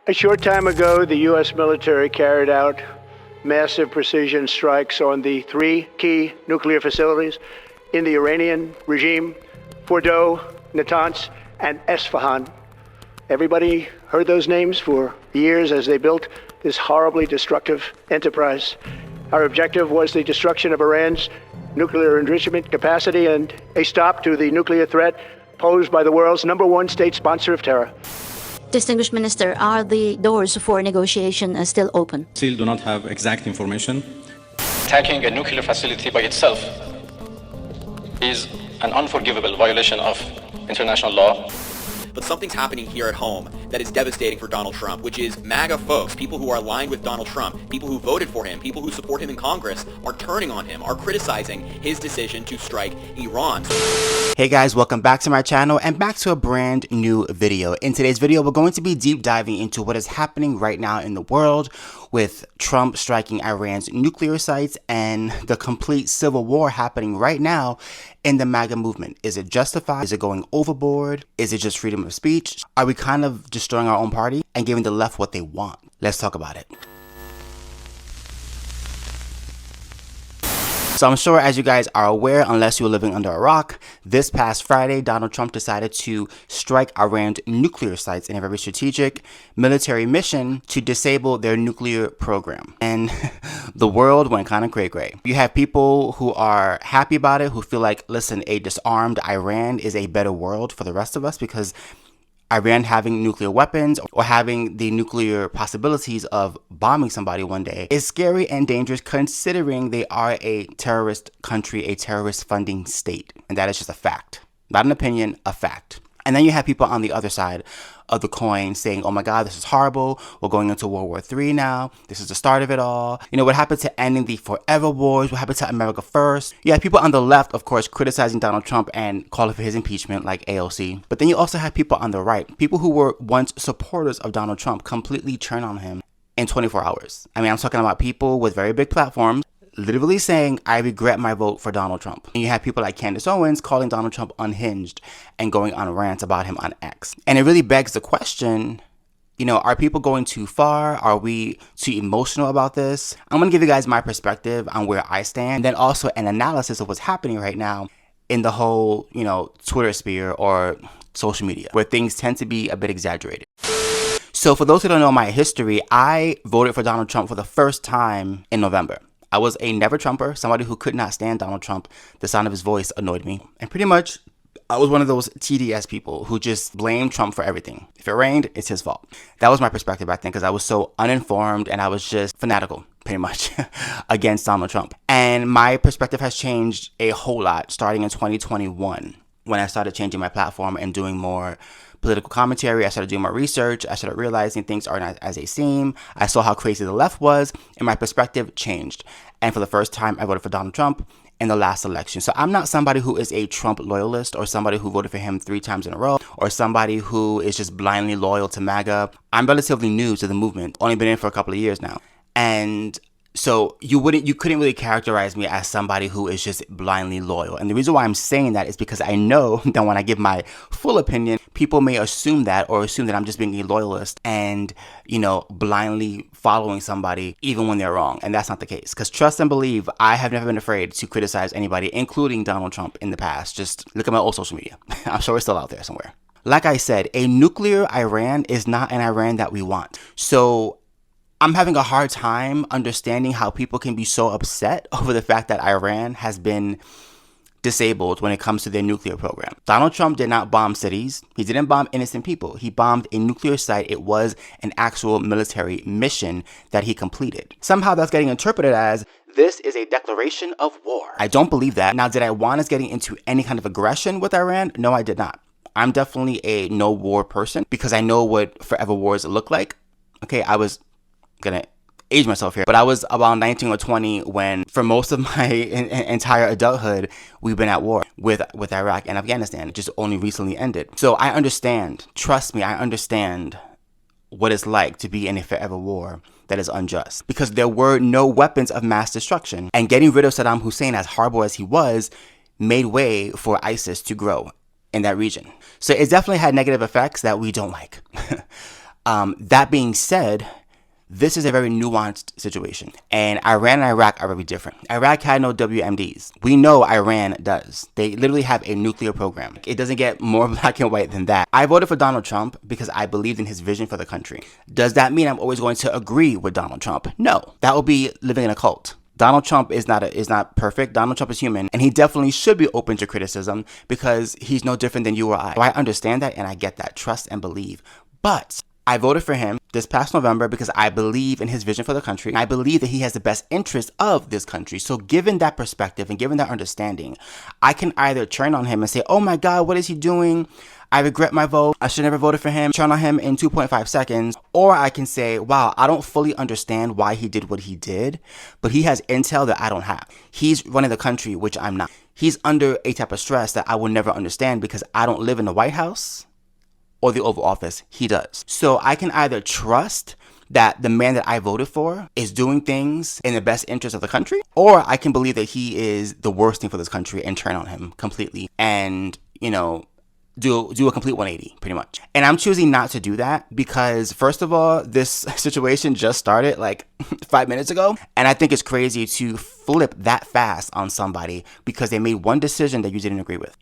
A short time ago, the U.S. military carried out massive precision strikes on the three key nuclear facilities in the Iranian regime: Fordow, Natanz, and Esfahan. Everybody heard those names for years as they built this horribly destructive enterprise. Our objective was the destruction of Iran's nuclear enrichment capacity and a stop to the nuclear threat posed by the world's #1 state sponsor of terror. Distinguished Minister, are the doors for negotiation still open? Still do not have exact information. Attacking a nuclear facility by itself is an unforgivable violation of international law. But something's happening here at home that is devastating for Donald Trump, which is MAGA folks, people who are aligned with Donald Trump, people who voted for him, people who support him in Congress, are turning on him, are criticizing his decision to strike Iran. Hey guys, welcome back to my channel and back to a brand new video. In today's video, we're going to be deep diving into what is happening right now in the world with Trump striking Iran's nuclear sites and the complete civil war happening right now in the MAGA movement. Is it justified? Is it going overboard? Is it just freedom of speech? Are we kind of destroying our own party and giving the left what they want? Let's talk about it. So I'm sure, as you guys are aware, unless you're living under a rock, this past Friday, Donald Trump decided to strike Iran's nuclear sites in a very strategic military mission to disable their nuclear program. And the world went kind of cray-cray. You have people who are happy about it, who feel like, listen, a disarmed Iran is a better world for the rest of us because Iran having nuclear weapons or having the nuclear possibilities of bombing somebody one day is scary and dangerous, considering they are a terrorist country, a terrorist funding state. And that is just a fact. Not an opinion, a fact. And then you have people on the other side of the coin saying, oh my God, this is horrible. We're going into World War III now. This is the start of it all. You know, what happened to ending the forever wars? What happened to America first? You have people on the left, of course, criticizing Donald Trump and calling for his impeachment, like AOC. But then you also have people on the right, people who were once supporters of Donald Trump, completely turn on him in 24 hours. I mean, I'm talking about people with very big platforms literally saying, I regret my vote for Donald Trump. And you have people like Candace Owens calling Donald Trump unhinged and going on rants about him on X. And it really begs the question, you know, are people going too far? Are we too emotional about this? I'm going to give you guys my perspective on where I stand, and then also an analysis of what's happening right now in the whole, you know, Twitter sphere or social media, where things tend to be a bit exaggerated. So for those who don't know my history, I voted for Donald Trump for the first time in November. I was a never Trumper, somebody who could not stand Donald Trump. The sound of his voice annoyed me. And pretty much, I was one of those TDS people who just blamed Trump for everything. If it rained, it's his fault. That was my perspective back then because I was so uninformed and I was just fanatical, pretty much, against Donald Trump. And my perspective has changed a whole lot starting in 2021 when I started changing my platform and doing more political commentary. I started doing more research. I started realizing things are not as they seem. I saw how crazy the left was, and my perspective changed. And for the first time, I voted for Donald Trump in the last election. So I'm not somebody who is a Trump loyalist or somebody who voted for him 3 times in a row or somebody who is just blindly loyal to MAGA. I'm relatively new to the movement, only been in for a couple of years now. And so you couldn't really characterize me as somebody who is just blindly loyal. And the reason why I'm saying that is because I know that when I give my full opinion, people may assume that or assume that I'm just being a loyalist and, you know, blindly following somebody even when they're wrong. And that's not the case. Because trust and believe, I have never been afraid to criticize anybody, including Donald Trump in the past. Just look at my old social media. I'm sure it's still out there somewhere. Like I said, a nuclear Iran is not an Iran that we want. So I'm having a hard time understanding how people can be so upset over the fact that Iran has been disabled when it comes to their nuclear program. Donald Trump did not bomb cities. He didn't bomb innocent people. He bombed a nuclear site. It was an actual military mission that he completed. Somehow that's getting interpreted as this is a declaration of war. I don't believe that. Now, did I want us getting into any kind of aggression with Iran? No, I did not. I'm definitely a no war person because I know what forever wars look like. Okay, I was gonna age myself here, but I was about 19 or 20 when, for most of my entire adulthood, we've been at war with Iraq and Afghanistan. It just only recently ended. So I understand, trust me, I understand what it's like to be in a forever war that is unjust, because there were no weapons of mass destruction, and getting rid of Saddam Hussein, as horrible as he was, made way for ISIS to grow in that region. So it definitely had negative effects that we don't like. That being said, this is a very nuanced situation, and Iran and Iraq are very different. Iraq had no WMDs. We know Iran does. They literally have a nuclear program. It doesn't get more black and white than that. I voted for Donald Trump because I believed in his vision for the country. Does that mean I'm always going to agree with Donald Trump? No. That would be living in a cult. Donald Trump is not perfect. Donald Trump is human, and he definitely should be open to criticism because he's no different than you or I. So I understand that, and I get that. Trust and believe. But I voted for him this past November because I believe in his vision for the country. I believe that he has the best interest of this country. So given that perspective and given that understanding, I can either turn on him and say, oh my God, what is he doing? I regret my vote. I should never voted for him. Turn on him in 2.5 seconds. Or I can say, wow, I don't fully understand why he did what he did, but he has intel that I don't have. He's running the country, which I'm not. He's under a type of stress that I will never understand because I don't live in the White House or the Oval Office. He does. So I can either trust that the man that I voted for is doing things in the best interest of the country, or I can believe that he is the worst thing for this country and turn on him completely and, do a complete 180 pretty much. And I'm choosing not to do that because, first of all, this situation just started like 5 minutes ago. And I think it's crazy to flip that fast on somebody because they made one decision that you didn't agree with.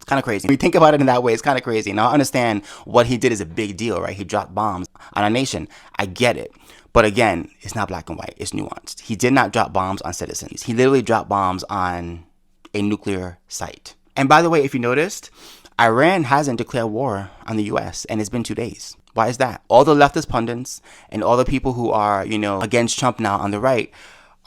Kind of crazy. When you think about it in that way, it's kind of crazy. Now, I understand what he did is a big deal, right? He dropped bombs on a nation. I get it. But again, it's not black and white. It's nuanced. He did not drop bombs on citizens. He literally dropped bombs on a nuclear site. And by the way, if you noticed, Iran hasn't declared war on the U.S. and it's been 2 days. Why is that? All the leftist pundits and all the people who are, against Trump now on the right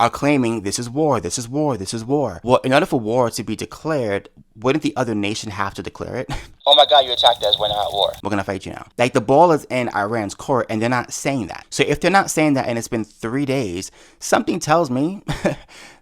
are claiming this is war, this is war, this is war. Well, in order for war to be declared, wouldn't the other nation have to declare it? Oh my God, you attacked us, we're not at war. We're gonna fight you now. Like, the ball is in Iran's court and they're not saying that. So if they're not saying that and it's been 3 days, something tells me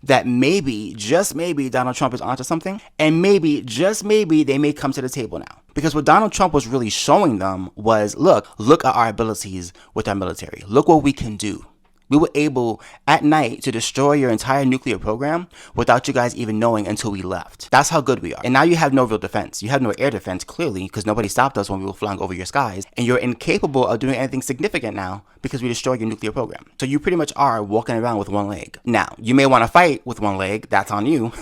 that maybe, just maybe, Donald Trump is onto something. And maybe, just maybe, they may come to the table now. Because what Donald Trump was really showing them was, look at our abilities with our military. Look what we can do. We were able at night to destroy your entire nuclear program without you guys even knowing until we left. That's how good we are. And now you have no real defense. You have no air defense, clearly, because nobody stopped us when we were flying over your skies. And you're incapable of doing anything significant now because we destroyed your nuclear program. So you pretty much are walking around with one leg. Now, you may want to fight with one leg. That's on you.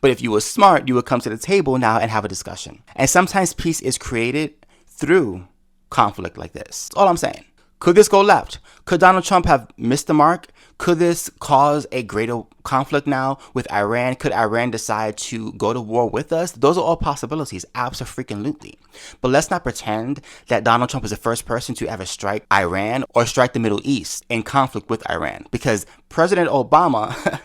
But if you were smart, you would come to the table now and have a discussion. And sometimes peace is created through conflict like this. That's all I'm saying. Could this go left? Could Donald Trump have missed the mark? Could this cause a greater conflict now with Iran? Could Iran decide to go to war with us? Those are all possibilities, absolutely. But let's not pretend that Donald Trump is the first person to ever strike Iran or strike the Middle East in conflict with Iran, because President Obama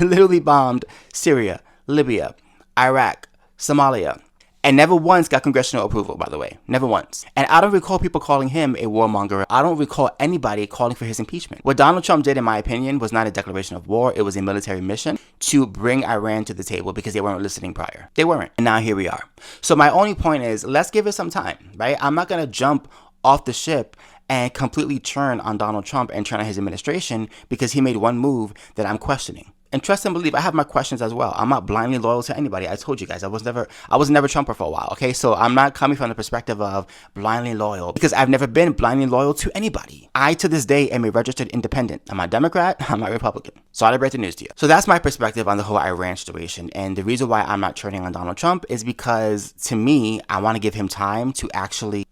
literally bombed Syria, Libya, Iraq, Somalia, and never once got congressional approval, by the way. Never once. And I don't recall people calling him a warmonger. I don't recall anybody calling for his impeachment. What Donald Trump did, in my opinion, was not a declaration of war. It was a military mission to bring Iran to the table because they weren't listening prior. They weren't. And now here we are. So my only point is, let's give it some time, right? I'm not going to jump off the ship and completely turn on Donald Trump and turn on his administration because he made one move that I'm questioning. And trust and believe, I have my questions as well. I'm not blindly loyal to anybody. I told you guys, I was never Trumper for a while, okay? So I'm not coming from the perspective of blindly loyal because I've never been blindly loyal to anybody. I, to this day, am a registered independent. I'm not Democrat, I'm not Republican. Sorry to break the news to you. So that's my perspective on the whole Iran situation. And the reason why I'm not turning on Donald Trump is because, to me, I want to give him time to actually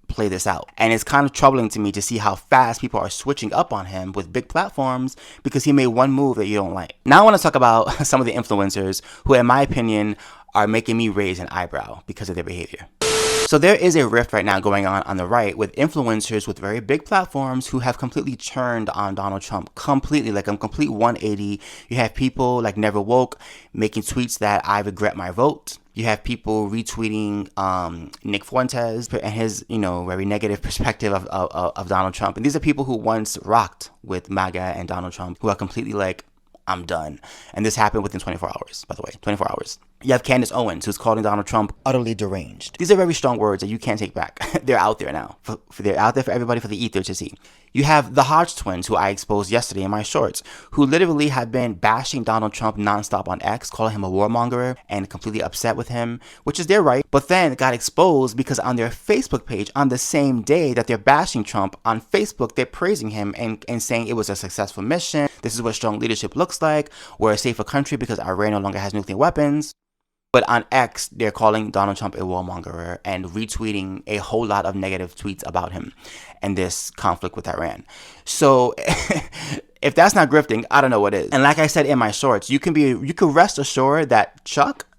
play this out. And it's kind of troubling to me to see how fast people are switching up on him with big platforms because he made one move that you don't like. Now I want to talk about some of the influencers who, in my opinion, are making me raise an eyebrow because of their behavior. So there is a rift right now going on the right with influencers with very big platforms who have completely turned on Donald Trump completely, like a complete 180. You have people like Never Woke making tweets that I regret my vote. You have people retweeting Nick Fuentes and his, very negative perspective of Donald Trump. And these are people who once rocked with MAGA and Donald Trump who are completely like, I'm done. And this happened within 24 hours, by the way, 24 hours. You have Candace Owens, who's calling Donald Trump utterly deranged. These are very strong words that you can't take back. They're out there now. They're out there for everybody, for the ether to see. You have the Hodge twins, who I exposed yesterday in my shorts, who literally have been bashing Donald Trump nonstop on X, calling him a warmonger and completely upset with him, which is their right, but then got exposed because on their Facebook page, on the same day that they're bashing Trump, on Facebook, they're praising him and saying it was a successful mission. This is what strong leadership looks like. We're a safer country because Iran no longer has nuclear weapons. But on X, they're calling Donald Trump a warmonger and retweeting a whole lot of negative tweets about him and this conflict with Iran. So if that's not grifting, I don't know what is. And like I said in my shorts, you can rest assured that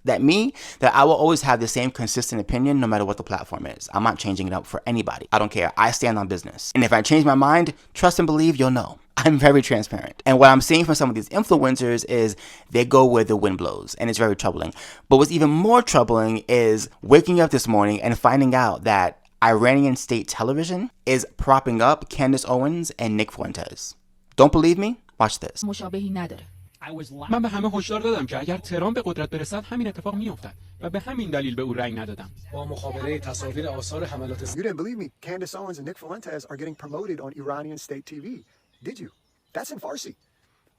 that I will always have the same consistent opinion no matter what the platform is. I'm not changing it up for anybody. I don't care. I stand on business. And if I change my mind, trust and believe, you'll know. I'm very transparent. And what I'm seeing from some of these influencers is they go where the wind blows, and it's very troubling. But what's even more troubling is waking up this morning and finding out that Iranian state television is propping up Candace Owens and Nick Fuentes. Don't believe me? Watch this. من به همه هشدار دادم که اگر تهران به قدرت برسد همین اتفاق میافتد و به همین دلیل به او رأی ندادم. با مخابره تصاویر آثار حملات You didn't believe me. Candace Owens and Nick Fuentes are getting promoted on Iranian state TV. Did you? That's in Farsi.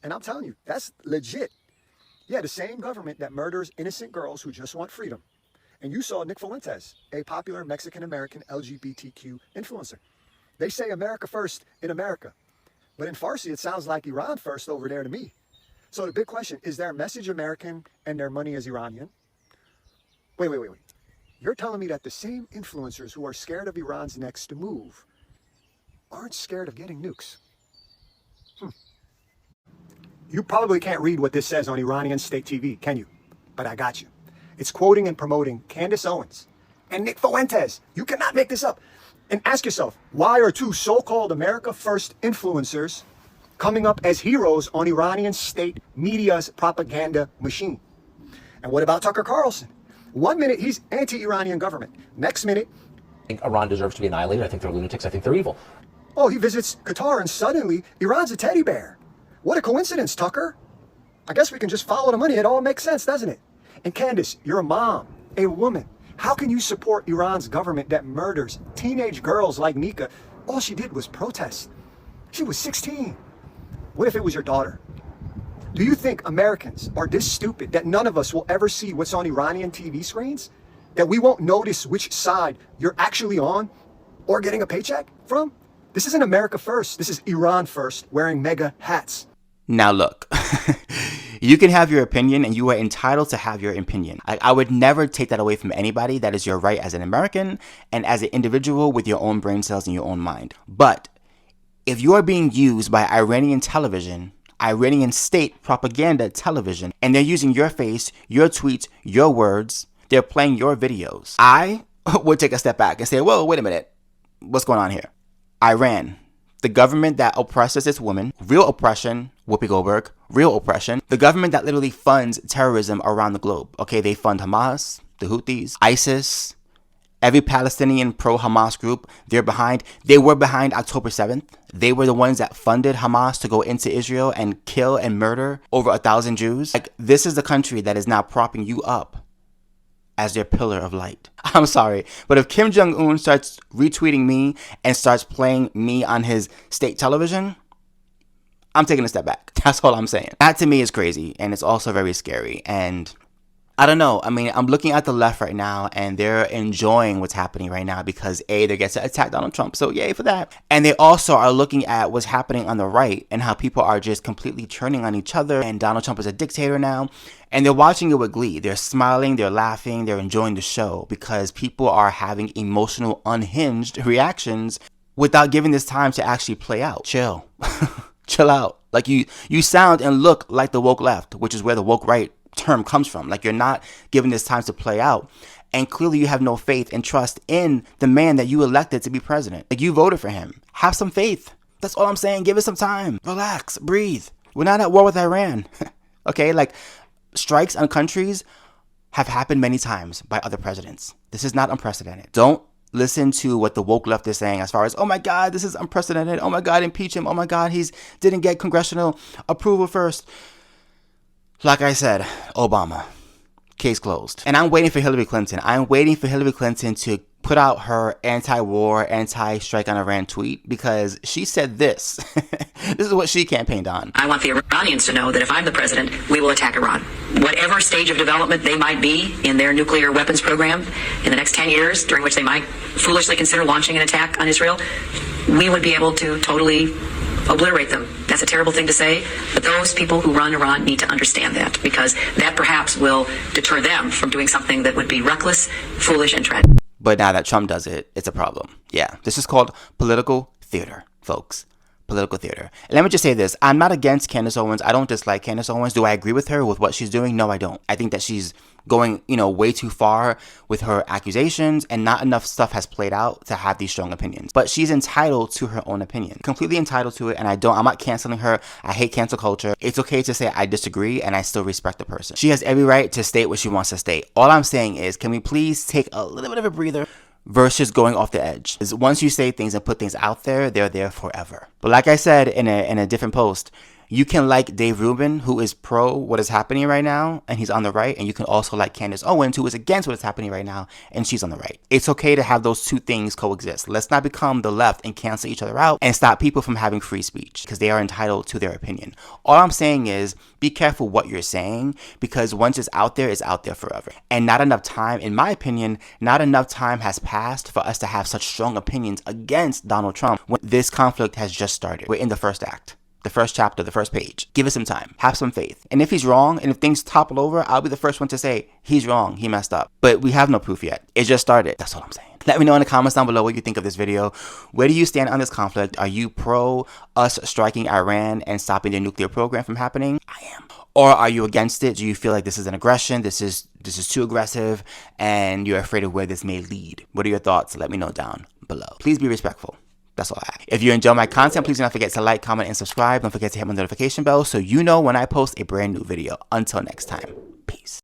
And I'm telling you, that's legit. Yeah, the same government that murders innocent girls who just want freedom. And you saw Nick Fuentes, a popular Mexican-American LGBTQ influencer. They say America first in America. But in Farsi, it sounds like Iran first over there to me. So the big question, is their message American and their money is Iranian? Wait. You're telling me that the same influencers who are scared of Iran's next move aren't scared of getting nukes? You probably can't read what this says on Iranian state TV, can you? But I got you. It's quoting and promoting Candace Owens and Nick Fuentes. You cannot make this up. And ask yourself, why are two so-called America First influencers coming up as heroes on Iranian state media's propaganda machine? And what about Tucker Carlson? 1 minute, he's anti-Iranian government. Next minute, I think Iran deserves to be annihilated. I think they're lunatics. I think they're evil. Oh, he visits Qatar and suddenly Iran's a teddy bear. What a coincidence, Tucker. I guess we can just follow the money. It all makes sense, doesn't it? And Candace, you're a mom, a woman. How can you support Iran's government that murders teenage girls like Nika? All she did was protest. She was 16. What if it was your daughter? Do you think Americans are this stupid that none of us will ever see what's on Iranian TV screens? That we won't notice which side you're actually on or getting a paycheck from? This isn't America first. This is Iran first, wearing mega hats. Now look, you can have your opinion and you are entitled to have your opinion. I would never take that away from anybody. That is your right as an American and as an individual with your own brain cells and your own mind. But if you are being used by Iranian television, Iranian state propaganda television, and they're using your face, your tweets, your words, they're playing your videos, I would take a step back and say, whoa, wait a minute. What's going on here? Iran, the government that oppresses its women, real oppression, Whoopi Goldberg, real oppression, the government that literally funds terrorism around the globe. Okay, they fund Hamas, the Houthis, ISIS, every Palestinian pro-Hamas group. They were behind October 7th. They were the ones that funded Hamas to go into Israel and kill and murder over 1,000 Jews. Like, this is the country that is now propping you up as their pillar of light. I'm sorry, but if Kim Jong-un starts retweeting me and starts playing me on his state television, I'm taking a step back. That's all I'm saying. That to me is crazy, and it's also very scary. And I don't know. I mean, I'm looking at the left right now, and they're enjoying what's happening right now because A, they get to attack Donald Trump, so yay for that. And they also are looking at what's happening on the right and how people are just completely turning on each other, and Donald Trump is a dictator now. And they're watching it with glee. They're smiling, they're laughing, they're enjoying the show because people are having emotional, unhinged reactions without giving this time to actually play out. Chill. Chill out. Like you sound and look like the woke left, which is where the woke right term comes from. Like, you're not giving this time to play out. And clearly you have no faith and trust in the man that you elected to be president. Like, you voted for him. Have some faith. That's all I'm saying. Give it some time. Relax. Breathe. We're not at war with Iran. Okay? Like, strikes on countries have happened many times by other presidents. This is not unprecedented. Don't listen to what the woke left is saying as far as, oh my God, this is unprecedented. Oh my God, impeach him. Oh my God, he didn't get congressional approval first. Like I said, Obama, Case closed. And I'm waiting for Hillary Clinton. I'm waiting for Hillary Clinton to put out her anti-war, anti-strike on Iran tweet, because she said this. This is what she campaigned on. I want the Iranians to know that if I'm the president, we will attack Iran. Whatever stage of development they might be in their nuclear weapons program in the next 10 years, during which they might foolishly consider launching an attack on Israel, we would be able to totally obliterate them. That's a terrible thing to say, but those people who run Iran need to understand that, because that perhaps will deter them from doing something that would be reckless, foolish, and tragic. But now that Trump does it, it's a problem. Yeah, this is called political theater, folks. Political theater. And let me just say this. I'm not against Candace Owens. I don't dislike Candace Owens. Do I agree with her with what she's doing? No, I don't. I think that she's going, way too far with her accusations, and not enough stuff has played out to have these strong opinions. But she's entitled to her own opinion. Completely entitled to it, and I'm not canceling her. I hate cancel culture. It's okay to say I disagree, and I still respect the person. She has every right to state what she wants to state. All I'm saying is, can we please take a little bit of a breather versus going off the edge? Because once you say things and put things out there, they're there forever. But like I said in a different post, you can like Dave Rubin, who is pro what is happening right now, and he's on the right, and you can also like Candace Owens, who is against what is happening right now, and she's on the right. It's okay to have those two things coexist. Let's not become the left and cancel each other out and stop people from having free speech, because they are entitled to their opinion. All I'm saying is, be careful what you're saying, because once it's out there forever. And not enough time, in my opinion, not enough time has passed for us to have such strong opinions against Donald Trump when this conflict has just started. We're in the first act. The first chapter, the first page. Give us some time. Have some faith. And if he's wrong, and if things topple over, I'll be the first one to say, he's wrong, he messed up. But we have no proof yet. It just started. That's all I'm saying. Let me know in the comments down below what you think of this video. Where do you stand on this conflict? Are you pro us striking Iran and stopping their nuclear program from happening? I am. Or are you against it? Do you feel like this is an aggression? This is too aggressive, and you're afraid of where this may lead? What are your thoughts? Let me know down below. Please be respectful. That's all I ask. If you enjoy my content, please do not forget to like, comment, and subscribe. Don't forget to hit my notification bell so you know when I post a brand new video. Until next time, peace.